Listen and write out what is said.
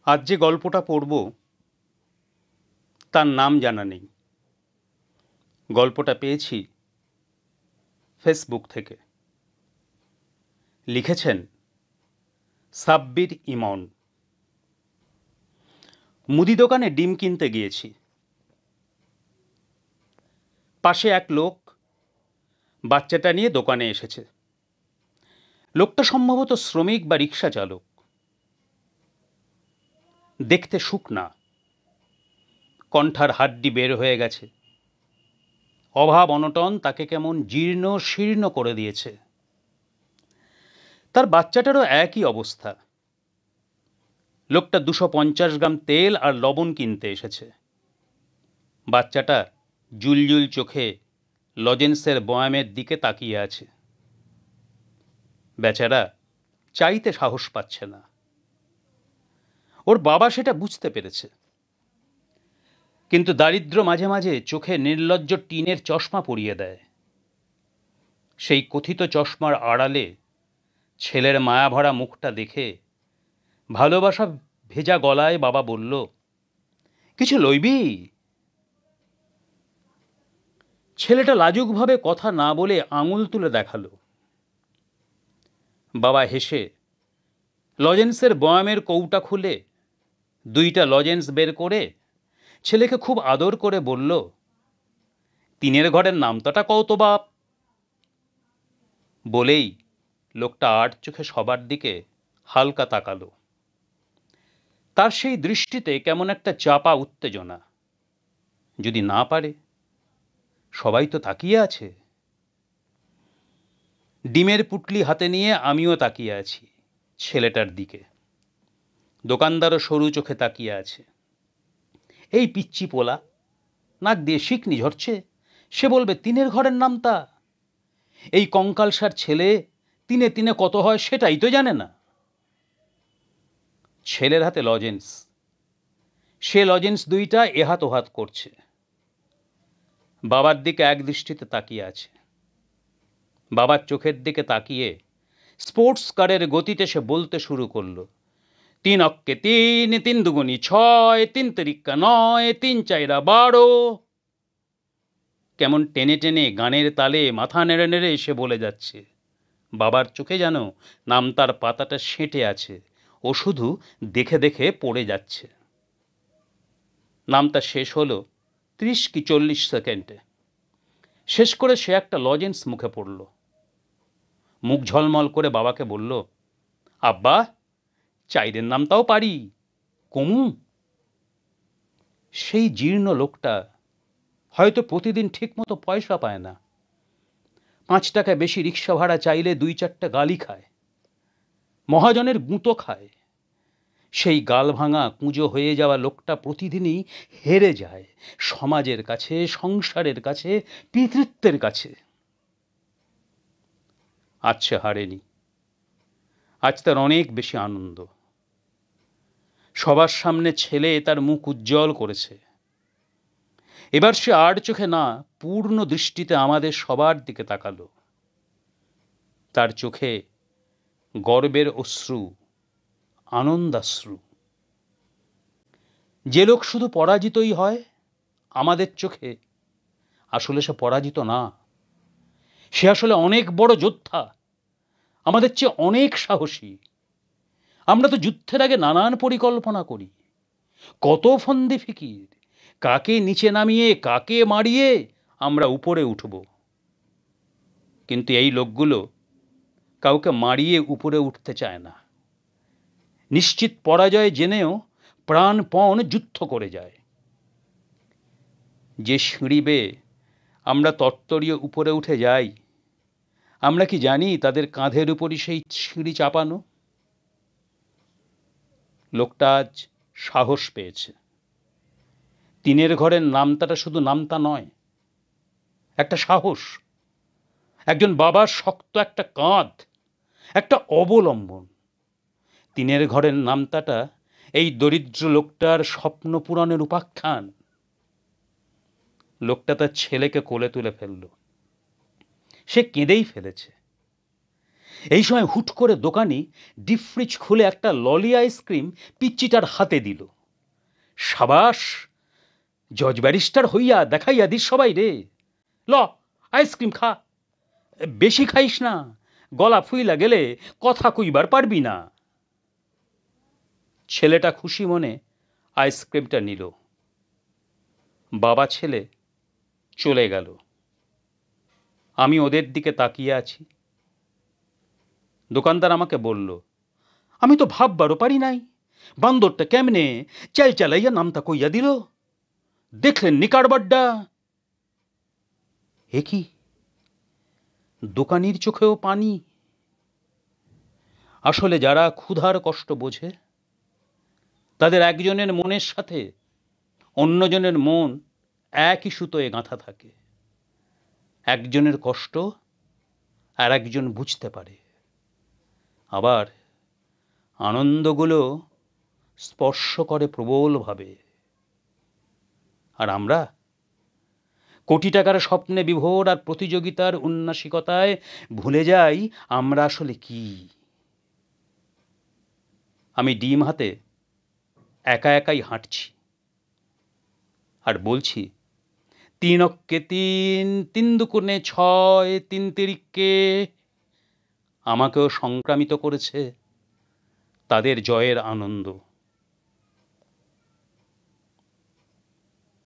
আজ যে গল্পটা পড়ব তার নাম জানা নেই। গল্পটা পেয়েছি ফেসবুক থেকে। লিখেছেন সাব্বির ইমন। মুদি দোকানে ডিম কিনতে গিয়েছি। পাশে এক লোক বাচ্চাটা নিয়ে দোকানে এসেছে। লোকটা সম্ভবত শ্রমিক বা রিক্সা চালক। দেখতে শুকনা, কণ্ঠার হাড্ডি বের হয়ে গেছে। অভাব অনটন তাকে কেমন জীর্ণ শীর্ণ করে দিয়েছে। তার বাচ্চাটারও একই অবস্থা। লোকটা 250 গ্রাম তেল আর লবণ কিনতে এসেছে। বাচ্চাটা জুলজুল চোখে লজেন্সের বয়ামের দিকে তাকিয়ে আছে। বেচারা চাইতে সাহস পাচ্ছে না। ওর বাবা সেটা বুঝতে পেরেছে, কিন্তু দারিদ্র মাঝে মাঝে চোখে নির্লজ্জ টিনের চশমা পরিয়ে দেয়। সেই কথিত চশমার আড়ালে ছেলের মায়াভরা মুখটা দেখে ভালোবাসা ভেজা গলায় বাবা বলল, কিছু লইবি? ছেলেটা লাজুকভাবে কথা না বলে আঙুল তুলে দেখালো। বাবা হেসে লজেন্সের বয়ামের কৌটা খুলে 2টা লজেন্স বের করে ছেলেকে খুব আদর করে বলল, তিনের ঘরের নামতাটা কও তো বাপ। বলেই লোকটা আট চোখে সবার দিকে হালকা তাকালো। তার সেই দৃষ্টিতে কেমন একটা চাপা উত্তেজনা। যদি না পারে, সবাই তো তাকিয়ে আছে। ডিমের পুটলি হাতে নিয়ে আমিও তাকিয়ে আছি ছেলেটার দিকে। দোকানদারও সরু চোখে তাকিয়ে আছে। এই পিচ্চি পোলা, নাক দিয়ে শিকনি ঝরছে, সে বলবে তিনের ঘরের নামতা? এই কঙ্কালসার ছেলে তিনে তিনে কত হয় সেটাই তো জানে না। ছেলের হাতে লজেন্স, সে লজেন্স 2টা এহাত ওহাত করছে। বাবার দিকে এক দৃষ্টিতে তাকিয়ে আছে। বাবার চোখের দিকে তাকিয়ে স্পোর্টস কারের গতিতে সে বলতে শুরু করলো, 3 অক্কে 3, 3 দুগুনি 6, 3 তিরিক্কা 9, 3 চাইরা 12। কেমন টেনে টেনে গানের তালে মাথা নেড়ে নেড়ে এসে বলে যাচ্ছে। বাবার চোখে যেন নামতার পাতাটা সেঁটে আছে, ও শুধু দেখে দেখে পড়ে যাচ্ছে। নামতা শেষ হলো 30 কি 40 সেকেন্ডে। শেষ করে সে একটা লজেন্স মুখে পড়ল। মুখ ঝলমল করে বাবাকে বলল, আব্বা, চাইরের নামতাও পারি, কমু? সেই জীর্ণ লোকটা হয়তো প্রতিদিন ঠিকমতো পয়সা পায় না। 5 টাকা বেশি রিক্সা ভাড়া চাইলে 2-4টা গালি খায়, মহাজনের গুঁতো খায়। সেই গাল ভাঙা কুঁজো হয়ে যাওয়া লোকটা প্রতিদিনই হেরে যায় সমাজের কাছে, সংসারের কাছে, পিতৃত্বের কাছে। আজ সে হারেনি। আজ তার অনেক বেশি আনন্দ। সবার সামনে ছেলে তার মুখ উজ্জ্বল করেছে। এবার সে আর চোখে না, পূর্ণ দৃষ্টিতে আমাদের সবার দিকে তাকালো। তার চোখে গর্বের অশ্রু, আনন্দাশ্রু। যে লোক শুধু পরাজিতই হয় আমাদের চোখে, আসলে সে পরাজিত না। সে আসলে অনেক বড় যোদ্ধা, আমাদের চেয়ে অনেক সাহসী। আমরা তো যুদ্ধের আগে নানান পরিকল্পনা করি, কত ফন্দি ফিকির, কাকে নিচে নামিয়ে কাকে মারিয়ে আমরা উপরে উঠব। কিন্তু এই লোকগুলো কাউকে মারিয়ে উপরে উঠতে চায় না। নিশ্চিত পরাজয় জেনেও প্রাণপণ যুদ্ধ করে যায়। যে সিঁড়ি বেয়ে আমরা তত্তরিয়ে উপরে উঠে যাই, আমরা কি জানি তাদের কাঁধের উপরই সেই সিঁড়ি চাপানো? লোকটা আজ সাহস পেয়েছে। তিনের ঘরের নামতাটা শুধু নামতা নয়, একটা সাহস, একজন বাবার শক্ত একটা কাঁধ, একটা অবলম্বন। তিনের ঘরের নামতাটা এই দরিদ্র লোকটার স্বপ্ন পূরণের উপাখ্যান। লোকটা তার ছেলেকে কোলে তুলে ফেলল। সে কেঁদেই ফেলেছে। এই সময় হুট করে দোকানি ডিপ ফ্রিজ খুলে একটা ললি আইসক্রিম পিচ্চিটার হাতে দিল। সাবাস, জজ ব্যারিস্টার হইয়া দেখাইয়া দিস সবাই রে। ল, আইসক্রিম খা, বেশি খাইস না, গলা ফুইলা গেলে কথা কইবার পারবি না। ছেলেটা খুশি মনে আইসক্রিমটা নিল। বাবা ছেলে চলে গেল। আমি ওদের দিকে তাকিয়ে আছি। দোকানদার আমাকে বলল, আমি তো ভাববারও পারি নাই বান্দরটা কেমনে চাল চালাইয়া নামটা কইয়া দিল। দেখলেন নি কারবারডা? এ কি, দোকানির চোখেও পানি। আসলে যারা ক্ষুধার কষ্ট বোঝে তাদের একজনের মনের সাথে অন্যজনের মন একই সুতোয় গাঁথা থাকে। একজনের কষ্ট আর একজন বুঝতে পারে, আবার আনন্দগুলো স্পর্শ করে প্রবলভাবে। আর আমরা কোটি টাকার স্বপ্নে বিভোর আর প্রতিযোগিতার উন্নাসিকতায় ভুলে যাই আমরা আসলে কি। আমি ডিম হাতে একা একাই হাঁটছি আর বলছি, ৩ অক্কে ৩, ৩ দুগুণে ৬, ৩ তিরিক্কে। আমাকেও সংক্রামিত করেছে তাদের জয়ের আনন্দ।